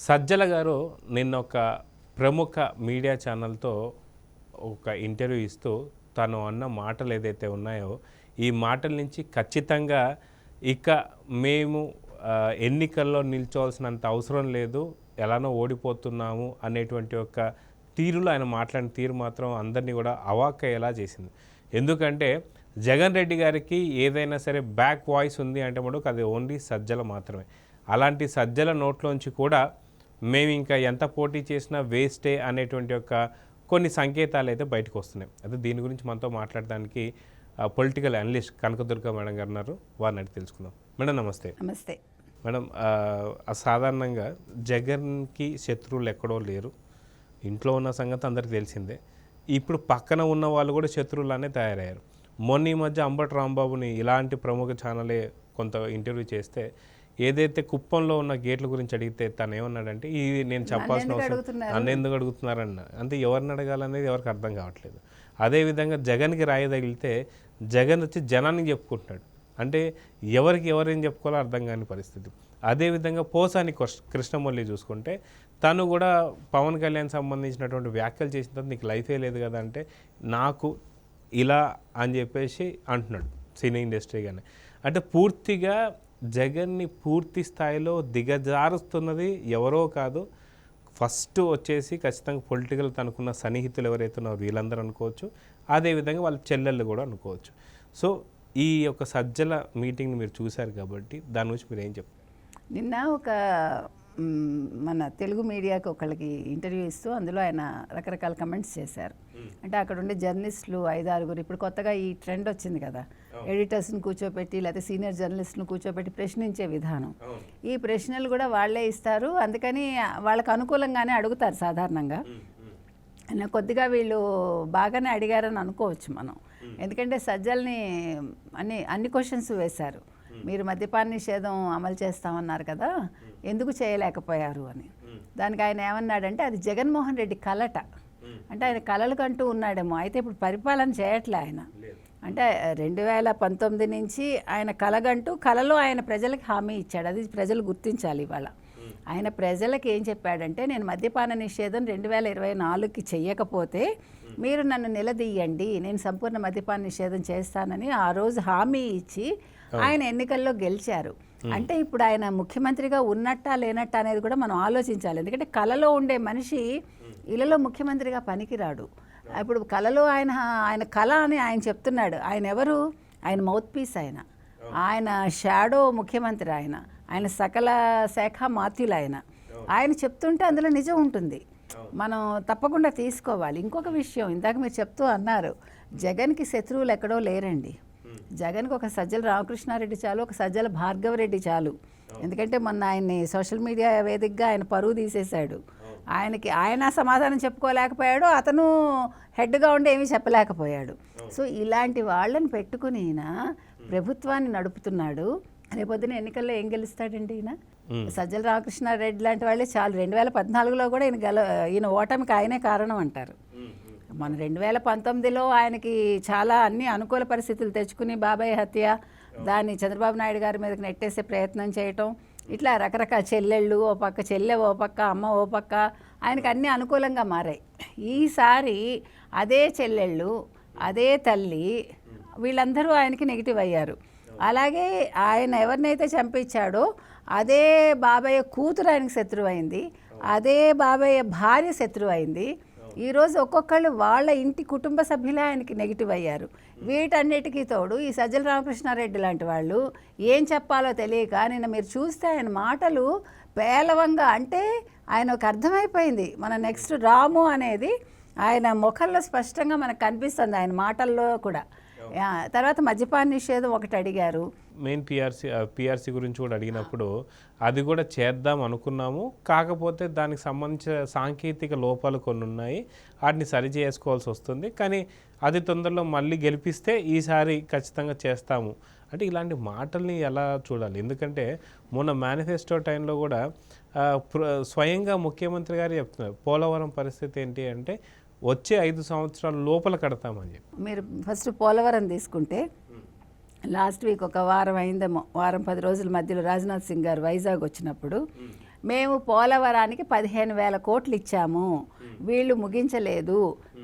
సజ్జల గారు నిన్న ఒక ప్రముఖ మీడియా ఛానల్తో ఒక ఇంటర్వ్యూ ఇస్తూ తను అన్న మాటలు ఏదైతే ఉన్నాయో ఈ మాటల నుంచి ఖచ్చితంగా ఇక మేము ఎన్నికల్లో నిల్చోవాల్సినంత అవసరం లేదు, ఎలానో ఓడిపోతున్నాము అనేటువంటి ఒక తీరులో ఆయన మాట్లాడిన తీరు మాత్రం అందరినీ కూడా అవాక్కయ్యేలా చేసింది. ఎందుకంటే జగన్ రెడ్డి గారికి ఏదైనా సరే బ్యాక్ వాయిస్ ఉంది అంటే మటుకు అది ఓన్లీ సజ్జల మాత్రమే. అలాంటి సజ్జల నోట్లోంచి కూడా మేము ఇంకా ఎంత పోటీ చేసినా వేస్టే అనేటువంటి ఒక కొన్ని సంకేతాలు అయితే బయటకు వస్తున్నాయి. అయితే దీని గురించి మనతో మాట్లాడడానికి పొలిటికల్ అనలిస్ట్ కనకదుర్గ మేడం గారు ఉన్నారు, వారిని అడిగి తెలుసుకుందాం. మేడం నమస్తే. నమస్తే మేడం, సాధారణంగా జగన్కి శత్రువులు ఎక్కడో లేరు, ఇంట్లో ఉన్న సంగతి అందరికీ తెలిసిందే. ఇప్పుడు పక్కన ఉన్న వాళ్ళు కూడా శత్రువులానే తయారయ్యారు. మొన్న ఈ మధ్య అంబటి రాంబాబుని ఇలాంటి ప్రముఖ ఛానలే కొంత ఇంటర్వ్యూ చేస్తే ఏదైతే కుప్పంలో ఉన్న గేట్ల గురించి అడిగితే తను ఏమన్నాడంటే ఇది నేను చెప్పాల్సిన అవసరం, నన్ను ఎందుకు అడుగుతున్నారన్న, అంటే ఎవరిని అడగాలనేది ఎవరికి అర్థం కావట్లేదు. అదేవిధంగా జగన్కి రాయి తగిలితే జగన్ వచ్చి జనానికి చెప్పుకుంటున్నాడు, అంటే ఎవరేం చెప్పుకోవాలో అర్థం కాని పరిస్థితి. అదేవిధంగా పోసాని కృష్ణమురళి చూసుకుంటే తను కూడా పవన్ కళ్యాణ్ సంబంధించినటువంటి వ్యాఖ్యలు చేసిన తర్వాత నీకు లైఫే లేదు కదా అంటే నాకు ఇలా అని చెప్పేసి అంటున్నాడు సినీ ఇండస్ట్రీగానే. అంటే పూర్తిగా జగన్ని పూర్తి స్థాయిలో దిగజారుస్తున్నది ఎవరో కాదు, ఫస్ట్ వచ్చేసి ఖచ్చితంగా పొలిటికల్ తనకున్న సన్నిహితులు ఎవరైతే ఉన్నారో వీళ్ళందరూ అనుకోవచ్చు, అదేవిధంగా వాళ్ళ చెల్లెళ్ళు కూడా అనుకోవచ్చు. సో ఈ యొక్క సజ్జల మీటింగ్ని మీరు చూశారు కాబట్టి దాని గురించి మీరు ఏం చెప్తారు? నిన్న ఒక మన తెలుగు మీడియాకి ఒకళ్ళకి ఇంటర్వ్యూ ఇస్తూ అందులో ఆయన రకరకాల కమెంట్స్ చేశారు. అంటే అక్కడ ఉండే జర్నలిస్టులు 5-6 ఇప్పుడు కొత్తగా ఈ ట్రెండ్ వచ్చింది కదా, ఎడిటర్స్ని కూర్చోపెట్టి లేకపోతే సీనియర్ జర్నలిస్ట్ని కూర్చోపెట్టి ప్రశ్నించే విధానం. ఈ ప్రశ్నలు కూడా వాళ్ళే ఇస్తారు, అందుకని వాళ్ళకు అనుకూలంగానే అడుగుతారు సాధారణంగా. కొద్దిగా వీళ్ళు బాగానే అడిగారని అనుకోవచ్చు మనం, ఎందుకంటే సజ్జల్ని అన్ని క్వశ్చన్స్ వేశారు. మీరు మద్యపాన నిషేధం అమలు చేస్తామన్నారు కదా, ఎందుకు చేయలేకపోయారు అని. దానికి ఆయన ఏమన్నాడంటే అది జగన్మోహన్ రెడ్డి కలట, అంటే ఆయన కలలు కంటూ ఉన్నాడేమో, అయితే ఇప్పుడు పరిపాలన చేయట్లే ఆయన. అంటే 2019 నుంచి ఆయన కలగంటూ కలలో ఆయన ప్రజలకు హామీ ఇచ్చాడు, అది ప్రజలు గుర్తించాలి. ఇవాళ ఆయన ప్రజలకు ఏం చెప్పాడంటే నేను మద్యపాన నిషేధం 2024కి చెయ్యకపోతే మీరు నన్ను నిలదీయండి, నేను సంపూర్ణ మద్యపాన నిషేధం చేస్తానని ఆ రోజు హామీ ఇచ్చి ఆయన ఎన్నికల్లో గెలిచారు. అంటే ఇప్పుడు ఆయన ముఖ్యమంత్రిగా ఉన్నట్టా లేనట్టా అనేది కూడా మనం ఆలోచించాలి. ఎందుకంటే కలలో ఉండే మనిషి ఇళ్ళలో ముఖ్యమంత్రిగా పనికిరాడు. ఇప్పుడు కలలో ఆయన కళ అని ఆయన చెప్తున్నాడు. ఆయన ఎవరు? ఆయన మౌత్ పీస్, ఆయన షాడో ముఖ్యమంత్రి, ఆయన సకల శాఖ మాత్యులు. ఆయన చెప్తుంటే అందులో నిజం ఉంటుంది, మనం తప్పకుండా తీసుకోవాలి. ఇంకొక విషయం ఇందాక మీరు చెప్తూ అన్నారు, జగన్కి శత్రువులు ఎక్కడో లేరండి. జగన్కి ఒక సజ్జల రామకృష్ణారెడ్డి చాలు, ఒక సజ్జల భార్గవరెడ్డి చాలు. ఎందుకంటే మొన్న ఆయన్ని సోషల్ మీడియా వేదికగా ఆయన పరువు తీసేశాడు. ఆయన సమాధానం చెప్పుకోలేకపోయాడు, అతను హెడ్గా ఉండి ఏమీ చెప్పలేకపోయాడు. సో ఇలాంటి వాళ్ళని పెట్టుకుని ఈయన ప్రభుత్వాన్ని నడుపుతున్నాడు. రేపొద్దున ఎన్నికల్లో ఏం గెలుస్తాడండి ఈయన? సజ్జల రామకృష్ణారెడ్డి లాంటి వాళ్ళే చాలు. 2014లో కూడా ఈయన ఓటమికి ఆయనే కారణం అంటారు. మన 2019లో ఆయనకి చాలా అన్ని అనుకూల పరిస్థితులు తెచ్చుకుని బాబాయ్ హత్య, దాన్ని చంద్రబాబు నాయుడు గారి మీదకి నెట్టేసే ప్రయత్నం చేయటం, ఇట్లా రకరకాల చెల్లెళ్ళు ఓ పక్క, చెల్లె ఓ పక్క, అమ్మ ఓ పక్క, ఆయనకు అన్నీ అనుకూలంగా మారాయి. ఈసారి అదే చెల్లెళ్ళు, అదే తల్లి, వీళ్ళందరూ ఆయనకి నెగిటివ్ అయ్యారు. అలాగే ఆయన ఎవరినైతే చంపించాడో అదే బాబాయ్ కూతురు ఆయనకి శత్రువు అయింది, అదే బాబాయ్ భార్య శత్రువు అయింది. ఈరోజు ఒక్కొక్కళ్ళు వాళ్ళ ఇంటి కుటుంబ సభ్యులే ఆయనకి నెగిటివ్ అయ్యారు. వీటన్నిటికీ తోడు ఈ సజ్జల రామకృష్ణారెడ్డి లాంటి వాళ్ళు ఏం చెప్పాలో తెలియక నిన్న మీరు చూస్తే ఆయన మాటలు పేలవంగా, అంటే ఆయనకు అర్థమైపోయింది మన నెక్స్ట్ రాము అనేది ఆయన ముఖంలో స్పష్టంగా మనకు కనిపిస్తుంది, ఆయన మాటల్లో కూడా. తర్వాత మద్యపాన నిషేధం ఒకటి అడిగారు, మెయిన్ పిఆర్సీ గురించి కూడా అడిగినప్పుడు అది కూడా చేద్దాం అనుకున్నాము, కాకపోతే దానికి సంబంధించిన సాంకేతిక లోపాలు కొన్ని ఉన్నాయి, వాటిని సరి చేసుకోవాల్సి వస్తుంది, కానీ అది తొందరలో మళ్ళీ గెలిపిస్తే ఈసారి ఖచ్చితంగా చేస్తాము అంటే ఇలాంటి మాటల్ని ఎలా చూడాలి? ఎందుకంటే మొన్న మేనిఫెస్టో టైంలో కూడా స్వయంగా ముఖ్యమంత్రి గారు చెప్తున్నారు పోలవరం పరిస్థితి ఏంటి అంటే వచ్చే 5 సంవత్సరాల లోపల కడతామని చెప్పి. మీరు ఫస్ట్ పోలవరం తీసుకుంటే లాస్ట్ వీక్ ఒక వారం అయిందేమో, వారం 10 రోజుల మధ్యలో రాజ్నాథ్ సింగ్ గారు వైజాగ్ వచ్చినప్పుడు మేము పోలవరానికి 15,000 కోట్లు ఇచ్చాము, వీళ్ళు ముగించలేదు,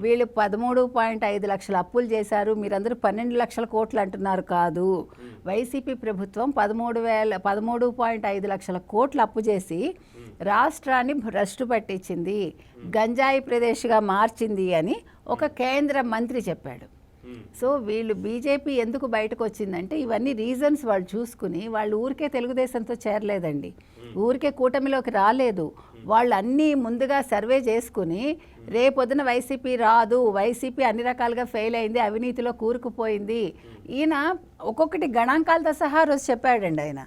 వీళ్ళు 13.5 లక్షల అప్పులు చేశారు, మీరందరూ 12 లక్షల కోట్లు అంటున్నారు. కాదు, వైసీపీ ప్రభుత్వం 13.5 లక్షల కోట్లు అప్పు చేసి రాష్ట్రాన్ని భ్రష్టు పట్టించింది, గంజాయి ప్రదేశ్గా మార్చింది అని ఒక కేంద్ర మంత్రి చెప్పాడు. సో వీళ్ళు బీజేపీ ఎందుకు బయటకు వచ్చిందంటే ఇవన్నీ రీజన్స్ వాళ్ళు చూసుకుని, వాళ్ళు ఊరికే తెలుగుదేశంతో చేరలేదండి, ఊరికే కూటమిలోకి రాలేదు. వాళ్ళు అన్నీ ముందుగా సర్వే చేసుకుని రేపొద్దున వైసీపీ రాదు, వైసీపీ అన్ని రకాలుగా ఫెయిల్ అయింది, అవినీతిలో కూరుకుపోయింది, ఈయన ఒక్కొక్కటి గణాంకాలతో సహా రోజు చెప్పాడండి. ఆయన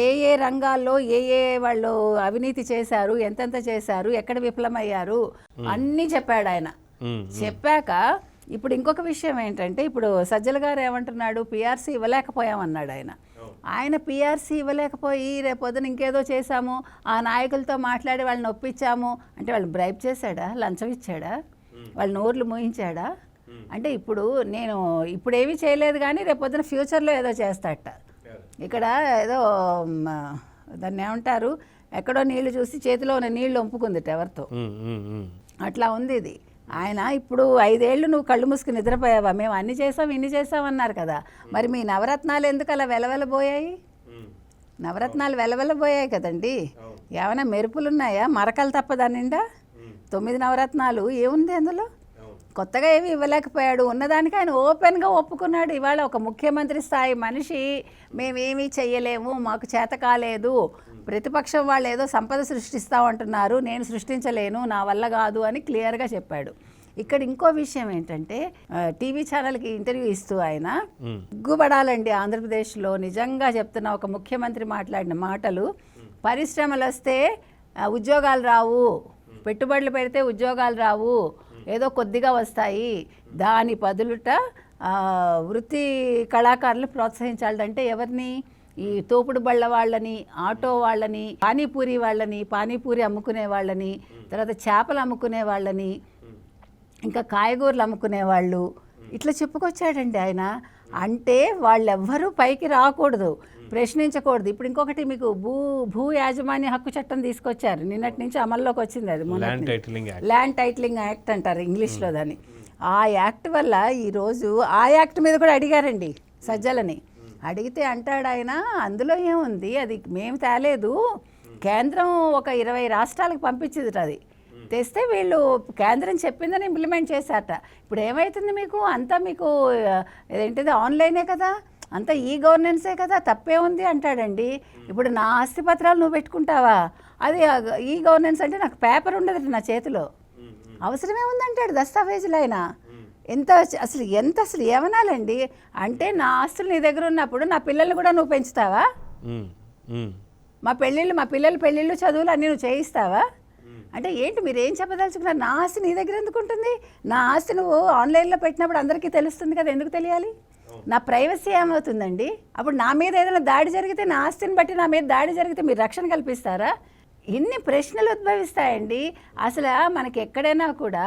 ఏ ఏ రంగాల్లో ఏ ఏ వాళ్ళు అవినీతి చేశారు, ఎంతెంత చేశారు, ఎక్కడ విఫలమయ్యారు అన్నీ చెప్పాడు ఆయన. చెప్పాక ఇప్పుడు ఇంకొక విషయం ఏంటంటే, ఇప్పుడు సజ్జల గారు ఏమంటున్నాడు, పిఆర్సీ ఇవ్వలేకపోయామన్నాడు ఆయన. ఆయన పిఆర్సీ ఇవ్వలేకపోయి రేపొద్దున ఇంకేదో చేశాము, ఆ నాయకులతో మాట్లాడి వాళ్ళని ఒప్పించాము అంటే వాళ్ళు బ్రైబ్ చేశాడా, లంచం ఇచ్చాడా, వాళ్ళ నోర్లు మూయించాడా? అంటే ఇప్పుడు నేను ఇప్పుడేమీ చేయలేదు కానీ రేపొద్దున ఫ్యూచర్లో ఏదో చేస్తాట. ఇక్కడ ఏదో దాన్ని ఏమంటారు, ఎక్కడో నీళ్లు చూసి చేతిలో ఉన్న నీళ్లు ఒంపుకుందిట ఎవరితో, అట్లా ఉంది ఇది. ఆయన ఇప్పుడు 5 ఏళ్ళు నువ్వు కళ్ళు మూసుకుని నిద్రపోయావా, మేము అన్ని చేసాం ఇన్ని చేసాం అన్నారు కదా, మరి మీ నవరత్నాలు ఎందుకు అలా వెలవెలబోయాయి? నవరత్నాలు వెలవెలబోయాయి కదండి, ఏమైనా మెరుపులున్నాయా, మరకలు తప్ప దాని నిండా 9 నవరత్నాలు ఏముంది అందులో? కొత్తగా ఏమి ఇవ్వలేకపోయాడు, ఉన్నదానికి ఆయన ఓపెన్గా ఒప్పుకున్నాడు. ఇవాళ ఒక ముఖ్యమంత్రి స్థాయి మనిషి మేమేమీ చెయ్యలేము, మాకు చేత కాలేదు, ప్రతిపక్షం వాళ్ళు ఏదో సంపద సృష్టిస్తామంటున్నారు, నేను సృష్టించలేను, నా వల్ల కాదు అని క్లియర్గా చెప్పాడు. ఇక్కడ ఇంకో విషయం ఏంటంటే, టీవీ ఛానల్కి ఇంటర్వ్యూ ఇస్తూ ఆయన సిగ్గుపడాలండి, ఆంధ్రప్రదేశ్లో నిజంగా చెప్తున్న ఒక ముఖ్యమంత్రి మాట్లాడిన మాటలు, పరిశ్రమలు వస్తే ఉద్యోగాలు రావు, పెట్టుబడులు పెడితే ఉద్యోగాలు రావు, ఏదో కొద్దిగా వస్తాయి, దాని బదులుట వృత్తి కళాకారులు ప్రోత్సహించాలంటే ఎవరిని? ఈ తోపుడు బళ్ళ వాళ్ళని, ఆటో వాళ్ళని, పానీపూరి వాళ్ళని, పానీపూరి అమ్ముకునే వాళ్ళని, తర్వాత చేపలు అమ్ముకునే వాళ్ళని, ఇంకా కాయగూరలు అమ్ముకునే వాళ్ళు, ఇట్లా చెప్పుకొచ్చాడండి ఆయన. అంటే వాళ్ళెవ్వరూ పైకి రాకూడదు, ప్రశ్నించకూడదు. ఇప్పుడు ఇంకొకటి మీకు భూ యాజమాన్య హక్కు చట్టం తీసుకొచ్చారు, నిన్నటి నుంచి అమల్లోకి వచ్చింది. అది ల్యాండ్ టైటిలింగ్ యాక్ట్ అంటారు ఇంగ్లీష్లో దాన్ని. ఆ యాక్ట్ వల్ల ఈరోజు ఆ యాక్ట్ మీద కూడా అడిగారండి సజ్జలని. అడిగితే అంటాడు ఆయన, అందులో ఏముంది, అది మేము తేలేదు, కేంద్రం ఒక 20 రాష్ట్రాలకు పంపించింది, అది తెస్తే వీళ్ళు కేంద్రం చెప్పిందని ఇంప్లిమెంట్ చేశారట. ఇప్పుడు ఏమవుతుంది మీకు, అంతా మీకు ఏంటిది ఆన్లైనే కదా, అంతా ఈ గవర్నెన్సే కదా, తప్పే ఉంది అంటాడండి. ఇప్పుడు నా ఆస్తి పత్రాలు నువ్వు పెట్టుకుంటావా, అది ఈ గవర్నెన్స్ అంటే నాకు పేపర్ ఉండదు నా చేతిలో, అవసరమే ఉందంటాడు దస్తావేజులు. ఆయన అసలు ఏమనాలండి అంటే, నా ఆస్తులు నీ దగ్గర ఉన్నప్పుడు నా పిల్లల్ని కూడా నువ్వు పెంచుతావా, మా పిల్లల పెళ్ళిళ్ళు చదువులు అన్నీ నువ్వు చేయిస్తావా అంటే ఏంటి, మీరు ఏం చెప్పదలుచుకున్నారు? నా ఆస్తి నీ దగ్గర ఎందుకు ఉంటుంది? నా ఆస్తి నువ్వు ఆన్లైన్లో పెట్టినప్పుడు అందరికీ తెలుస్తుంది కదా, ఎందుకు తెలియాలి? నా ప్రైవసీ ఏమవుతుందండి? అప్పుడు నా మీద ఏదైనా దాడి జరిగితే, నా ఆస్తిని బట్టి నా మీద దాడి జరిగితే మీరు రక్షణ కల్పిస్తారా? ఇన్ని ప్రశ్నలు ఉద్భవిస్తాయండి. అసలు మనకి ఎక్కడైనా కూడా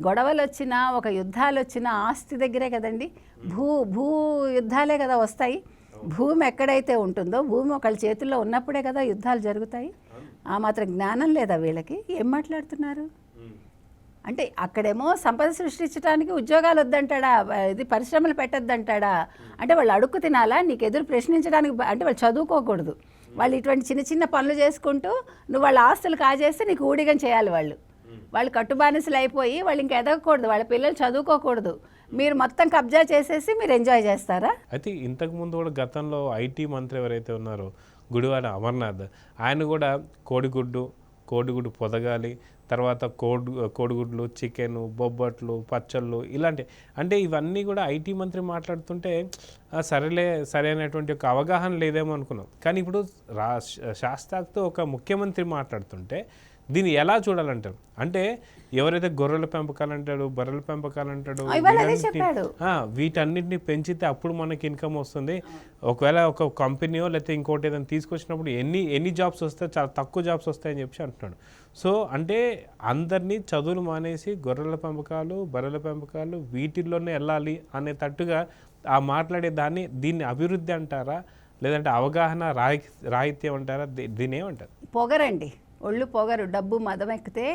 గొడవలు వచ్చినా, ఒక యుద్ధాలు వచ్చినా ఆస్తి దగ్గరే కదండి, భూ యుద్ధాలే కదా వస్తాయి. భూమి ఎక్కడైతే ఉంటుందో, భూమి ఒకళ్ళ చేతుల్లో ఉన్నప్పుడే కదా యుద్ధాలు జరుగుతాయి. ఆ మాత్రం జ్ఞానం లేదా వీళ్ళకి? ఏం మాట్లాడుతున్నారు అంటే, అక్కడేమో సంపద సృష్టించడానికి ఉద్యోగాలు వద్దంటాడా, ఇది పరిశ్రమలు పెట్టద్దంటాడా? అంటే వాళ్ళు అడుక్కు తినాలా? నీకు ఎదురు ప్రశ్నించడానికి అంటే వాళ్ళు చదువుకోకూడదు, వాళ్ళు ఇటువంటి చిన్న చిన్న పనులు చేసుకుంటూ నువ్వు వాళ్ళ ఆస్తులు కాజేస్తే నీకు ఊడిగం చేయాలి. వాళ్ళు కట్టుబానిసలు అయిపోయి వాళ్ళు ఇంకా ఎదగకూడదు, వాళ్ళ పిల్లలు చదువుకోకూడదు, మీరు మొత్తం కబ్జా చేసేసి మీరు ఎంజాయ్ చేస్తారా? అయితే ఇంతకుముందు కూడా గతంలో ఐటీ మంత్రి ఎవరైతే ఉన్నారో గుడివాడ అమర్నాథ్, ఆయన కూడా కోడిగుడ్డు పొదగాలి, తర్వాత కోడిగుడ్లు, చికెను, బొబ్బట్లు, పచ్చళ్ళు ఇలాంటి, అంటే ఇవన్నీ కూడా ఐటీ మంత్రి మాట్లాడుతుంటే సరైనటువంటి ఒక అవగాహన లేదేమో అనుకున్నాం. కానీ ఇప్పుడు శాస్త్రాలతో ఒక ముఖ్యమంత్రి మాట్లాడుతుంటే దీన్ని ఎలా చూడాలంటారు? అంటే ఎవరైతే గొర్రెల పెంపకాలు అంటాడు, బర్రెల పెంపకాలు అంటాడు, వీటన్నిటిని పెంచితే అప్పుడు మనకి ఇన్కమ్ వస్తుంది, ఒకవేళ ఒక కంపెనీయో లేకపోతే ఇంకోటి ఏదైనా తీసుకొచ్చినప్పుడు ఎన్ని జాబ్స్ వస్తాయి, చాలా తక్కువ జాబ్స్ వస్తాయని చెప్పి అంటున్నాడు. సో అంటే అందరినీ చదువులు మానేసి గొర్రెల పెంపకాలు, బర్రెల పెంపకాలు వీటిల్లోనే వెళ్ళాలి అనే తట్టుగా ఆ మాట్లాడే దీన్ని అభివృద్ధి అంటారా, లేదంటే అవగాహన రాహిత్యం అంటారా, దీన్ని ఏమంటారు? పొగరండి, ఒళ్ళు పొగరు, డబ్బు మదం ఎక్కితే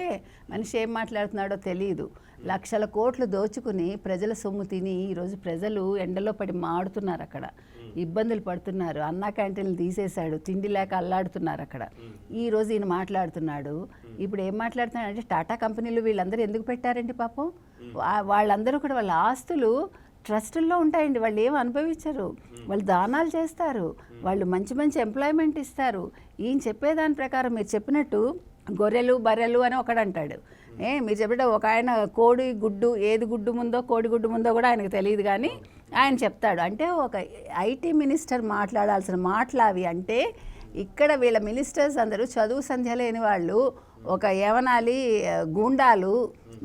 మనిషి ఏం మాట్లాడుతున్నాడో తెలియదు. లక్షల కోట్లు దోచుకుని ప్రజల సొమ్ము తిని ఈరోజు ప్రజలు ఎండలో పడి మాడుతున్నారు, అక్కడ ఇబ్బందులు పడుతున్నారు. అన్నా క్యాంటీన్లు తీసేశాడు, తిండి లేక అల్లాడుతున్నారు అక్కడ. ఈరోజు ఈయన మాట్లాడుతున్నాడు. ఇప్పుడు ఏం మాట్లాడుతున్నాడు అంటే టాటా కంపెనీలు వీళ్ళందరూ ఎందుకు పెట్టారండి పాపం? వాళ్ళందరూ కూడా వాళ్ళ ఆస్తులు ట్రస్టుల్లో ఉంటాయండి. వాళ్ళు ఏం అనుభవించరు, వాళ్ళు దానాలు చేస్తారు, వాళ్ళు మంచి మంచి ఎంప్లాయ్మెంట్ ఇస్తారు. ఈయన చెప్పేదాని ప్రకారం మీరు చెప్పినట్టు గొర్రెలు బర్రెలు అని ఒకడంటాడు. మీరు చెప్పిన ఒక ఆయన కోడి గుడ్డు, ఏది గుడ్డు ముందో కోడి గుడ్డు ముందో కూడా ఆయనకు తెలియదు, కానీ ఆయన చెప్తాడు. అంటే ఒక ఐటీ మినిస్టర్ మాట్లాడాల్సిన మాటలు అవి. అంటే ఇక్కడ వీళ్ళ మినిస్టర్స్ అందరూ చదువు సంధ్య లేని వాళ్ళు, ఒక ఏవనాలి గూండాలు,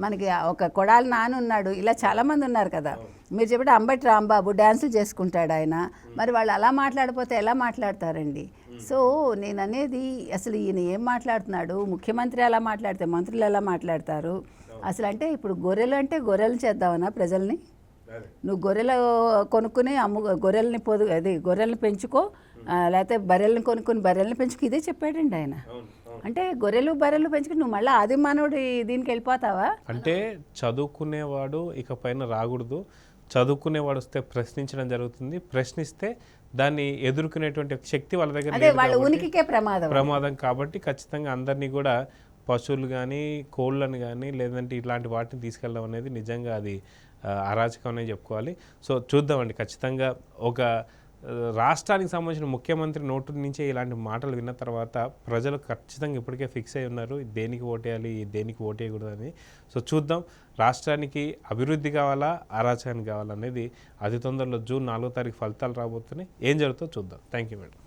మనకి ఒక కొడాలి నాన్న ఉన్నాడు, ఇలా చాలామంది ఉన్నారు కదా. మీరు చెప్పిన అంబటి రాంబాబు డ్యాన్సులు చేసుకుంటాడు ఆయన. మరి వాళ్ళు అలా మాట్లాడిపోతే ఎలా మాట్లాడతారండి? సో నేను అనేది అసలు ఈయన ఏం మాట్లాడుతున్నాడు? ముఖ్యమంత్రి ఎలా మాట్లాడితే మంత్రులు ఎలా మాట్లాడతారు అసలు? అంటే ఇప్పుడు గొర్రెలు అంటే గొర్రెలు చేద్దామన్నా ప్రజల్ని? నువ్వు గొర్రెలు కొనుక్కుని గొర్రెల్ని గొర్రెల్ని పెంచుకో, లేకపోతే బర్రెల్ని కొనుక్కుని బర్రెల్ని పెంచుకో, ఇదే చెప్పాడండి ఆయన. అంటే గొర్రెలు బర్రెలు పెంచుకుని నువ్వు మళ్ళీ ఆది మానవుడి దీనికి వెళ్ళిపోతావా? అంటే చదువుకునేవాడు ఇక పైన రాకూడదు, చదువుకునేవాడు వస్తే ప్రశ్నించడం జరుగుతుంది, ప్రశ్నిస్తే దాన్ని ఎదుర్కొనేటువంటి శక్తి వాళ్ళ దగ్గర వాళ్ళ ఉనికికే ప్రమాదం కాబట్టి ఖచ్చితంగా అందరినీ కూడా పశువులు కానీ కోళ్ళను కానీ లేదంటే ఇలాంటి వాటిని తీసుకెళ్ళడం అనేది నిజంగా అది అరాచకం అనే చెప్పుకోవాలి. సో చూద్దామండి, ఖచ్చితంగా ఒక రాష్ట్రానికి సంబంధించిన ముఖ్యమంత్రి నోటు నుంచే ఇలాంటి మాటలు విన్న తర్వాత ప్రజలు ఖచ్చితంగా ఇప్పటికే ఫిక్స్ అయి ఉన్నారు దేనికి ఓటేయాలి దేనికి ఓటేయకూడదు అని. సో చూద్దాం, రాష్ట్రానికి అభివృద్ధి కావాలా అరాచకానికి కావాలనేది అతి తొందరలో జూన్ 4వ తారీఖు ఫలితాలు రాబోతున్నాయి. ఏం జరుగుతుందో చూద్దాం. Thank you madam.